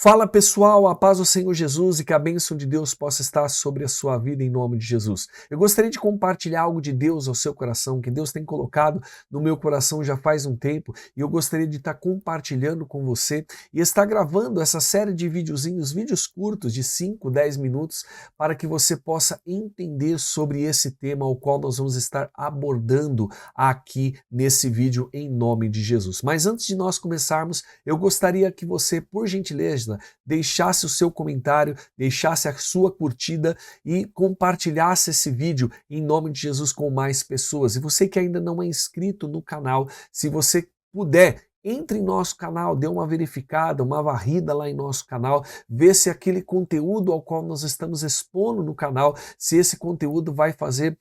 Fala pessoal, a paz do Senhor Jesus e que a bênção de Deus possa estar sobre a sua vida em nome de Jesus. Eu gostaria de compartilhar algo de Deus ao seu coração, que Deus tem colocado no meu coração já faz um tempo, e eu gostaria de estar compartilhando com você e estar gravando essa série de videozinhos, vídeos curtos de 5, 10 minutos, para que você possa entender sobre esse tema ao qual nós vamos estar abordando aqui nesse vídeo em nome de Jesus. Mas antes de nós começarmos, eu gostaria que você, por gentileza, deixasse o seu comentário, deixasse a sua curtida e compartilhasse esse vídeo em nome de Jesus com mais pessoas. E você que ainda não é inscrito no canal, se você puder, entre em nosso canal, dê uma verificada, uma varrida lá em nosso canal, vê se aquele conteúdo ao qual nós estamos expondo no canal, se esse conteúdo vai fazer,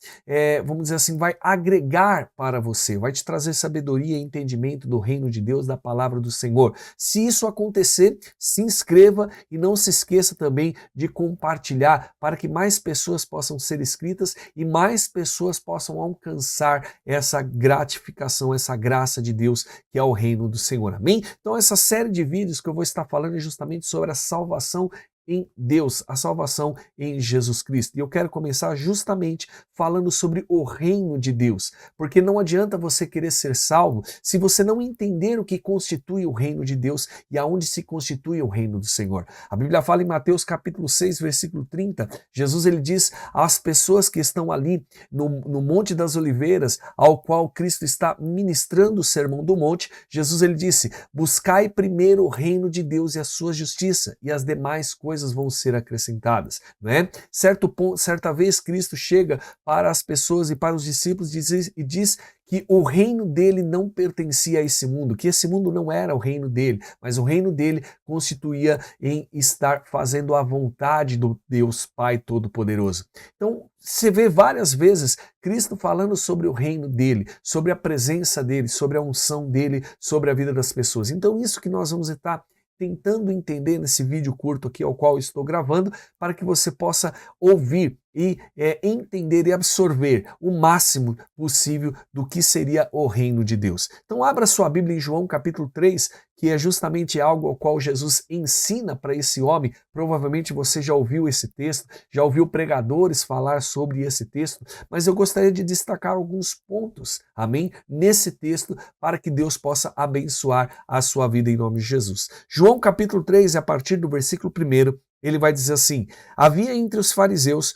vamos dizer assim, vai agregar para você, vai te trazer sabedoria e entendimento do reino de Deus, da palavra do Senhor. Se isso acontecer, se inscreva e não se esqueça também de compartilhar para que mais pessoas possam ser inscritas e mais pessoas possam alcançar essa gratificação, essa graça de Deus que é o reino do Senhor, amém? Então essa série de vídeos que eu vou estar falando é justamente sobre a salvação em Deus, a salvação em Jesus Cristo. E eu quero começar justamente falando sobre o reino de Deus, porque não adianta você querer ser salvo se você não entender o que constitui o reino de Deus e aonde se constitui o reino do Senhor. A Bíblia fala em Mateus capítulo 6, versículo 30, Jesus ele diz às pessoas que estão ali no Monte das Oliveiras, ao qual Cristo está ministrando o Sermão do Monte, Jesus ele disse, buscai primeiro o reino de Deus e a sua justiça, e as demais coisas vão ser acrescentadas, não é? Certa vez Cristo chega para as pessoas e para os discípulos e diz que o reino dele não pertencia a esse mundo, que esse mundo não era o reino dele, mas o reino dele constituía em estar fazendo a vontade do Deus Pai Todo-Poderoso. Então, você vê várias vezes Cristo falando sobre o reino dele, sobre a presença dele, sobre a unção dele, sobre a vida das pessoas. Então, isso que nós vamos estar tentando entender nesse vídeo curto aqui ao qual estou gravando, para que você possa ouvir e entender e absorver o máximo possível do que seria o reino de Deus. Então abra sua Bíblia em João capítulo 3, que é justamente algo ao qual Jesus ensina para esse homem. Provavelmente você já ouviu esse texto, já ouviu pregadores falar sobre esse texto, mas eu gostaria de destacar alguns pontos, amém? Nesse texto, para que Deus possa abençoar a sua vida em nome de Jesus. João capítulo 3, a partir do versículo 1, ele vai dizer assim, havia entre os fariseus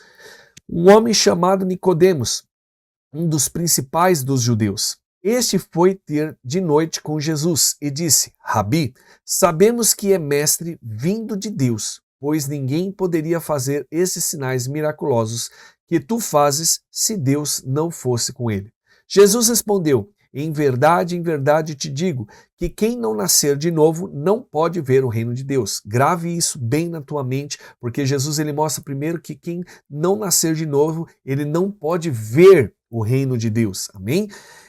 um homem chamado Nicodemos, um dos principais dos judeus. Este foi ter de noite com Jesus e disse, Rabi, sabemos que é mestre vindo de Deus, pois ninguém poderia fazer esses sinais miraculosos que tu fazes se Deus não fosse com ele. Jesus respondeu, em verdade te digo, que quem não nascer de novo não pode ver o reino de Deus. Grave isso bem na tua mente, porque Jesus ele mostra primeiro que quem não nascer de novo, ele não pode ver o reino de Deus. Amém?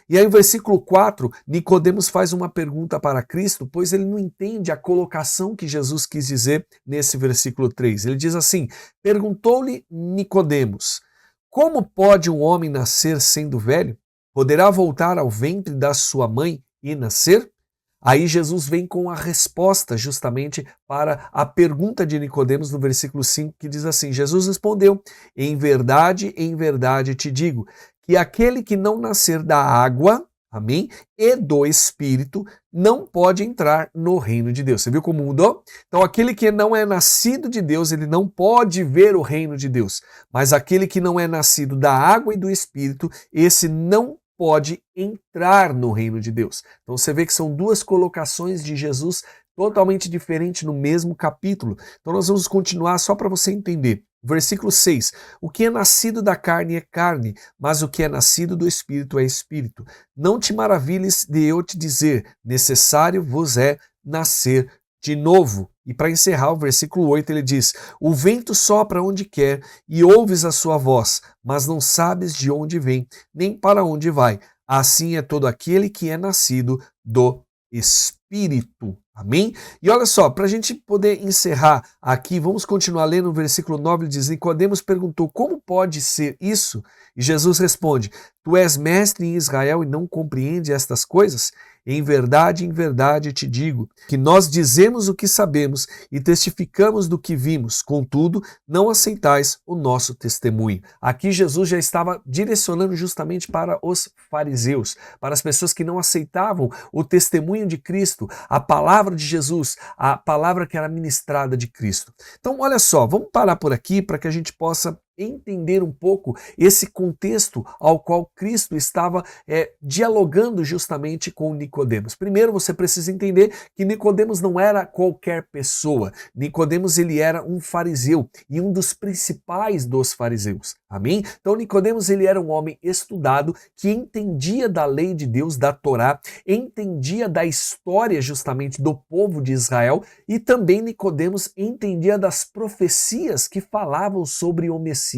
E aí o versículo 4, Nicodemos faz uma pergunta para Cristo, pois ele não entende a colocação que Jesus quis dizer nesse versículo 3. Ele diz assim, perguntou-lhe Nicodemos, como pode um homem nascer sendo velho? Poderá voltar ao ventre da sua mãe e nascer? Aí Jesus vem com a resposta justamente para a pergunta de Nicodemos no versículo 5, que diz assim, Jesus respondeu, em verdade te digo, que aquele que não nascer da água, amém, e do Espírito, não pode entrar no reino de Deus. Você viu como mudou? Então aquele que não é nascido de Deus, ele não pode ver o reino de Deus. Mas aquele que não é nascido da água e do Espírito, esse não pode entrar no reino de Deus. Então você vê que são duas colocações de Jesus totalmente diferentes no mesmo capítulo. Então nós vamos continuar só para você entender. Versículo 6. O que é nascido da carne é carne, mas o que é nascido do Espírito é Espírito. Não te maravilhes de eu te dizer, necessário vos é nascer de novo. E para encerrar, o versículo 8 ele diz, o vento sopra onde quer e ouves a sua voz, mas não sabes de onde vem, nem para onde vai. Assim é todo aquele que é nascido do Espírito. Amém? E olha só, para a gente poder encerrar aqui, vamos continuar lendo o versículo 9, ele diz, Nicodemos perguntou, como pode ser isso? E Jesus responde, tu és mestre em Israel e não compreende estas coisas? em verdade te digo, que nós dizemos o que sabemos e testificamos do que vimos, contudo, não aceitais o nosso testemunho. Aqui Jesus já estava direcionando justamente para os fariseus, para as pessoas que não aceitavam o testemunho de Cristo, a palavra de Jesus, a palavra que era ministrada de Cristo. Então, olha só, vamos parar por aqui para que a gente possa entender um pouco esse contexto ao qual Cristo estava dialogando justamente com Nicodemos. Primeiro, você precisa entender que Nicodemos não era qualquer pessoa. Nicodemos, ele era um fariseu e um dos principais dos fariseus. Amém? Então Nicodemos, ele era um homem estudado que entendia da lei de Deus, da Torá, entendia da história justamente do povo de Israel e também Nicodemos entendia das profecias que falavam sobre o Messias.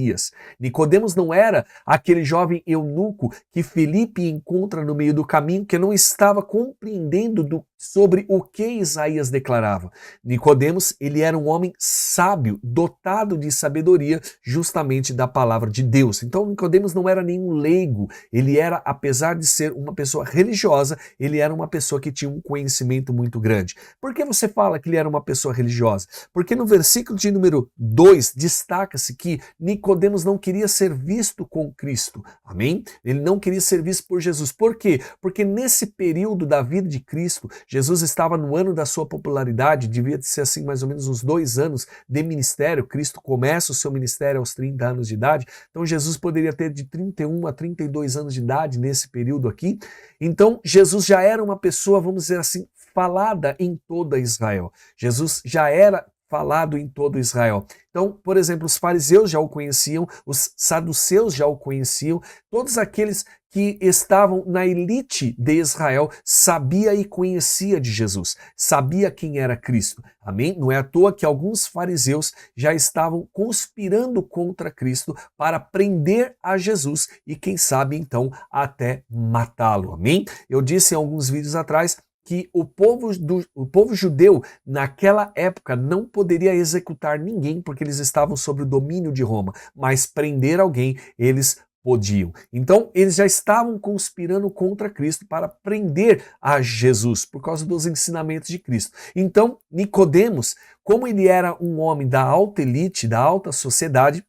Nicodemos não era aquele jovem eunuco que Filipe encontra no meio do caminho, que não estava compreendendo sobre o que Isaías declarava. Nicodemos, ele era um homem sábio, dotado de sabedoria, justamente da palavra de Deus. Então Nicodemos não era nenhum leigo, ele era, apesar de ser uma pessoa religiosa, ele era uma pessoa que tinha um conhecimento muito grande. Por que você fala que ele era uma pessoa religiosa? Porque no versículo de número 2 destaca-se que Nicodemos não queria ser visto com Cristo. Amém? Ele não queria ser visto por Jesus. Por quê? Porque nesse período da vida de Cristo, Jesus estava no ano da sua popularidade, devia ser assim mais ou menos uns 2 anos de ministério. Cristo começa o seu ministério aos 30 anos de idade, então Jesus poderia ter de 31 a 32 anos de idade nesse período aqui. Então Jesus já era uma pessoa, vamos dizer assim, falada em toda Israel. Jesus já era falado em todo Israel. Então, por exemplo, os fariseus já o conheciam, os saduceus já o conheciam, todos aqueles que estavam na elite de Israel sabia e conhecia de Jesus, sabia quem era Cristo. Amém? Não é à toa que alguns fariseus já estavam conspirando contra Cristo para prender a Jesus e quem sabe então até matá-lo. Amém? Eu disse em alguns vídeos atrás que o povo judeu naquela época não poderia executar ninguém porque eles estavam sob o domínio de Roma, mas prender alguém eles podiam. Então eles já estavam conspirando contra Cristo para prender a Jesus por causa dos ensinamentos de Cristo. Então Nicodemos, como ele era um homem da alta elite, da alta sociedade,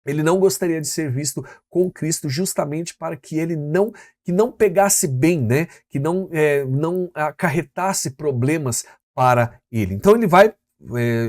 ele não gostaria de ser visto com Cristo justamente para que ele não pegasse bem, né? Que não acarretasse problemas para ele. Então ele vai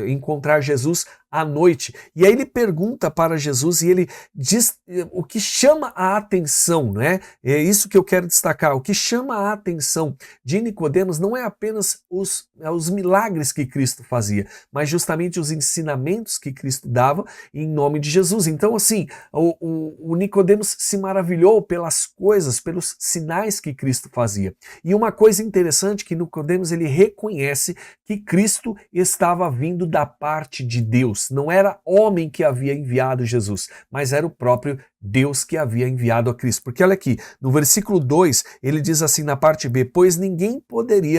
encontrar Jesus à noite. E aí ele pergunta para Jesus e ele diz o que chama a atenção, né? É isso que eu quero destacar. O que chama a atenção de Nicodemos não é apenas os milagres que Cristo fazia, mas justamente os ensinamentos que Cristo dava em nome de Jesus. Então, assim, o Nicodemos se maravilhou pelas coisas, pelos sinais que Cristo fazia. E uma coisa interessante que Nicodemos ele reconhece que Cristo estava vindo da parte de Deus. Não era homem que havia enviado Jesus, mas era o próprio Deus que havia enviado a Cristo. Porque olha aqui, no versículo 2, ele diz assim na parte B, pois ninguém poderia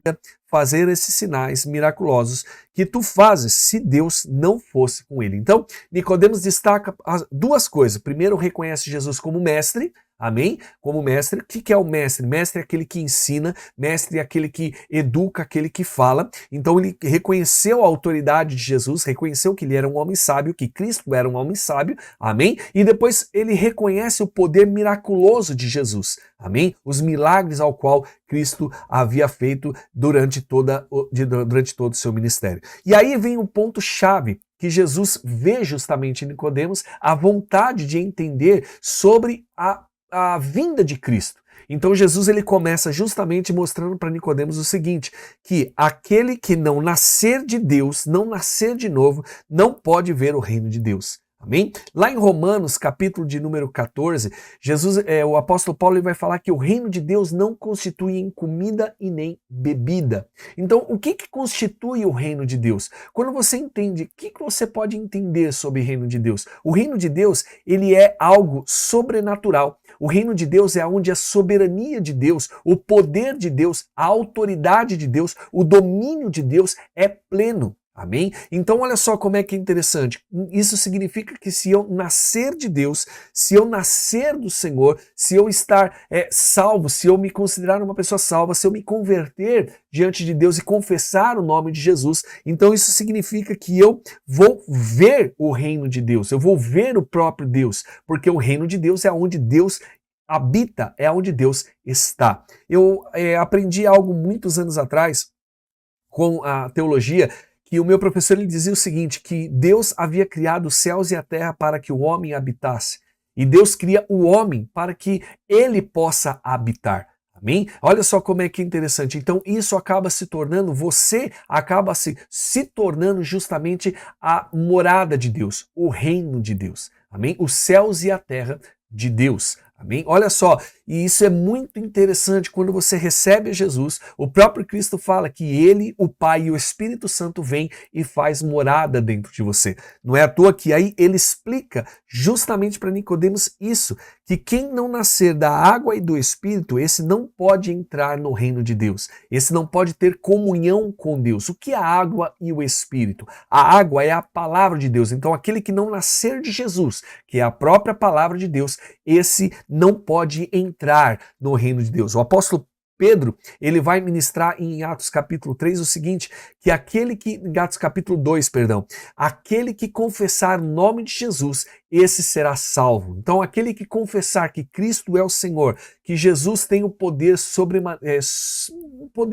fazer esses sinais miraculosos que tu fazes se Deus não fosse com ele. Então, Nicodemos destaca duas coisas. Primeiro, reconhece Jesus como mestre. Amém? Como mestre. O que é o mestre? Mestre é aquele que ensina, mestre é aquele que educa, aquele que fala. Então ele reconheceu a autoridade de Jesus, reconheceu que ele era um homem sábio, que Cristo era um homem sábio. Amém? E depois ele reconhece o poder miraculoso de Jesus. Amém? Os milagres ao qual Cristo havia feito durante todo o seu ministério. E aí vem o ponto-chave, que Jesus vê justamente em Nicodemos a vontade de entender sobre a vinda de Cristo. Então Jesus ele começa justamente mostrando para Nicodemos o seguinte, que aquele que não nascer de Deus, não nascer de novo, não pode ver o reino de Deus. Amém? Lá em Romanos, capítulo de número 14, o apóstolo Paulo ele vai falar que o reino de Deus não constitui em comida e nem bebida. Então, o que constitui o reino de Deus? Quando você entende, o que você pode entender sobre o reino de Deus? O reino de Deus, ele é algo sobrenatural. O reino de Deus é onde a soberania de Deus, o poder de Deus, a autoridade de Deus, o domínio de Deus é pleno. Amém? Então olha só como é que é interessante. Isso significa que se eu nascer de Deus, se eu nascer do Senhor, se eu estar salvo, se eu me considerar uma pessoa salva, se eu me converter diante de Deus e confessar o nome de Jesus, então isso significa que eu vou ver o reino de Deus, eu vou ver o próprio Deus, porque o reino de Deus é onde Deus habita, é onde Deus está. Eu aprendi algo muitos anos atrás com a teologia, que o meu professor ele dizia o seguinte, que Deus havia criado os céus e a terra para que o homem habitasse. E Deus cria o homem para que ele possa habitar. Amém? Olha só como é que é interessante. Então isso acaba se tornando, você acaba se tornando justamente a morada de Deus, o reino de Deus. Amém? Os céus e a terra de Deus. Amém? Olha só, e isso é muito interessante quando você recebe Jesus, o próprio Cristo fala que ele, o Pai e o Espírito Santo vêm e faz morada dentro de você. Não é à toa que aí ele explica justamente para Nicodemos isso, que quem não nascer da água e do Espírito, esse não pode entrar no reino de Deus. Esse não pode ter comunhão com Deus. O que é a água e o Espírito? A água é a palavra de Deus. Então aquele que não nascer de Jesus, que é a própria palavra de Deus, esse não pode entrar no reino de Deus. O apóstolo Pedro, ele vai ministrar em Atos capítulo 3 o seguinte, que em Atos capítulo 2, perdão, aquele que confessar o nome de Jesus, esse será salvo. Então aquele que confessar que Cristo é o Senhor, que Jesus tem o poder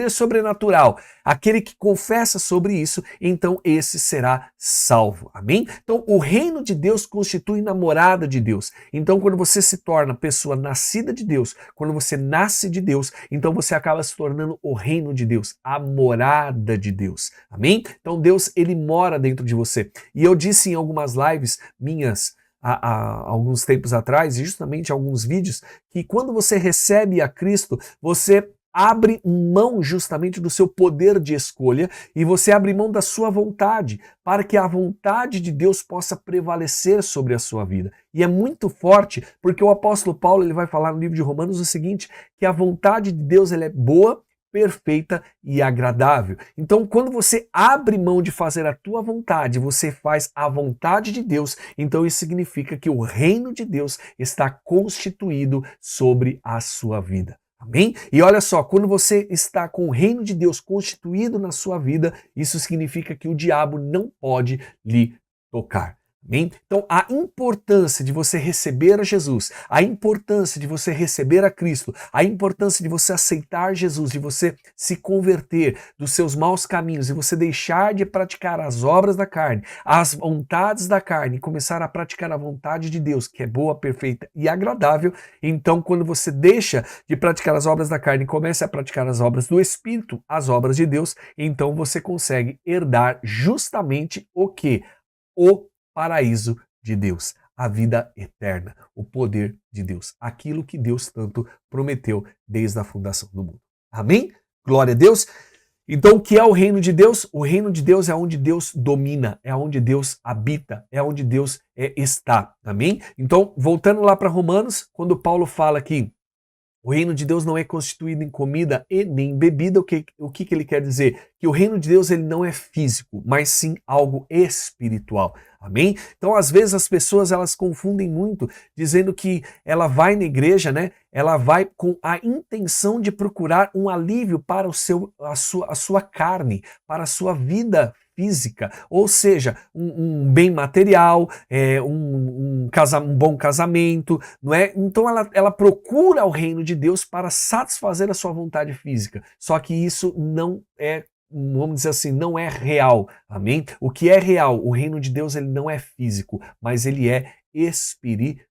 sobrenatural, aquele que confessa sobre isso, então esse será salvo. Amém? Então o reino de Deus constitui namorada de Deus. Então quando você se torna pessoa nascida de Deus, quando você nasce de Deus, então você acaba se tornando o reino de Deus, a morada de Deus. Amém? Então Deus, ele mora dentro de você. E eu disse em algumas lives minhas há alguns tempos atrás, e justamente alguns vídeos, que quando você recebe a Cristo, você abre mão justamente do seu poder de escolha e você abre mão da sua vontade, para que a vontade de Deus possa prevalecer sobre a sua vida. E é muito forte, porque o apóstolo Paulo ele vai falar no livro de Romanos o seguinte, que a vontade de Deus ela é boa, perfeita e agradável. Então, quando você abre mão de fazer a tua vontade, você faz a vontade de Deus, então isso significa que o reino de Deus está constituído sobre a sua vida. Amém? E olha só, quando você está com o reino de Deus constituído na sua vida, isso significa que o diabo não pode lhe tocar. Amém? Então, a importância de você receber a Jesus, a importância de você receber a Cristo, a importância de você aceitar Jesus, de você se converter dos seus maus caminhos e você deixar de praticar as obras da carne, as vontades da carne e começar a praticar a vontade de Deus, que é boa, perfeita e agradável. Então, quando você deixa de praticar as obras da carne e começa a praticar as obras do Espírito, as obras de Deus, então você consegue herdar justamente o quê? O paraíso de Deus, a vida eterna, o poder de Deus, aquilo que Deus tanto prometeu desde a fundação do mundo. Amém? Glória a Deus. Então, o que é o reino de Deus? O reino de Deus é onde Deus domina, é onde Deus habita, é onde Deus está. Amém? Então, voltando lá para Romanos, quando Paulo fala que o reino de Deus não é constituído em comida e nem em bebida. O que ele quer dizer? Que o reino de Deus ele não é físico, mas sim algo espiritual. Amém? Então, às vezes as pessoas elas confundem muito, dizendo que ela vai na igreja, né? Ela vai com a intenção de procurar um alívio para a sua carne, para a sua vida física, ou seja, um bem material, um bom casamento, não é? Então ela procura o reino de Deus para satisfazer a sua vontade física. Só que isso não é, vamos dizer assim, não é real. Amém? O que é real? O reino de Deus ele não é físico, mas ele é espiritual.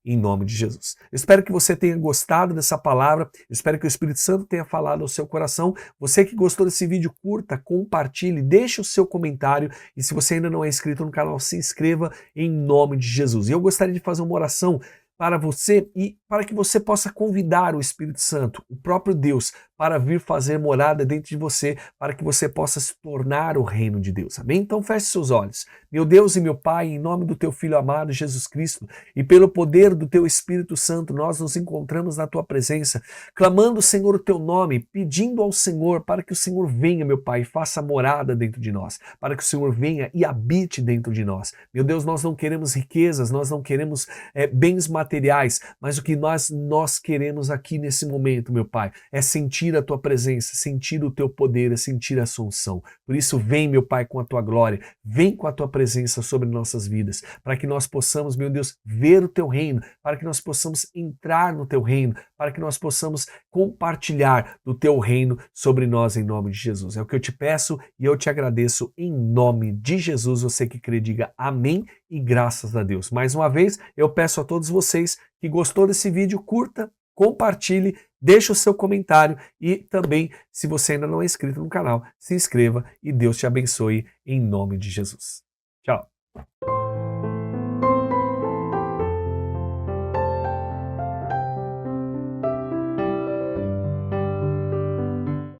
Em nome de Jesus. Eu espero que você tenha gostado dessa palavra, eu espero que o Espírito Santo tenha falado ao seu coração. Você que gostou desse vídeo, curta, compartilhe, deixe o seu comentário e se você ainda não é inscrito no canal, se inscreva em nome de Jesus. E eu gostaria de fazer uma oração para você e para que você possa convidar o Espírito Santo, o próprio Deus, para vir fazer morada dentro de você, para que você possa se tornar o reino de Deus. Amém? Então feche seus olhos. Meu Deus e meu Pai, em nome do teu Filho amado Jesus Cristo e pelo poder do teu Espírito Santo, nós nos encontramos na tua presença, clamando, Senhor, o teu nome, pedindo ao Senhor para que o Senhor venha, meu Pai, e faça morada dentro de nós, para que o Senhor venha e habite dentro de nós. Meu Deus, nós não queremos riquezas, nós não queremos bens materiais, mas o que nós queremos aqui nesse momento, meu Pai, é sentir a tua presença, sentir o teu poder, é sentir a sua unção. Por isso, vem, meu Pai, com a tua glória, vem com a tua presença sobre nossas vidas, para que nós possamos, meu Deus, ver o teu reino, para que nós possamos entrar no teu reino, para que nós possamos compartilhar do teu reino sobre nós em nome de Jesus. É o que eu te peço e eu te agradeço em nome de Jesus. Você que crê, diga amém e graças a Deus. Mais uma vez, eu peço a todos vocês que gostou desse vídeo, curta, compartilhe, deixe o seu comentário e também, se você ainda não é inscrito no canal, se inscreva e Deus te abençoe em nome de Jesus. Tchau!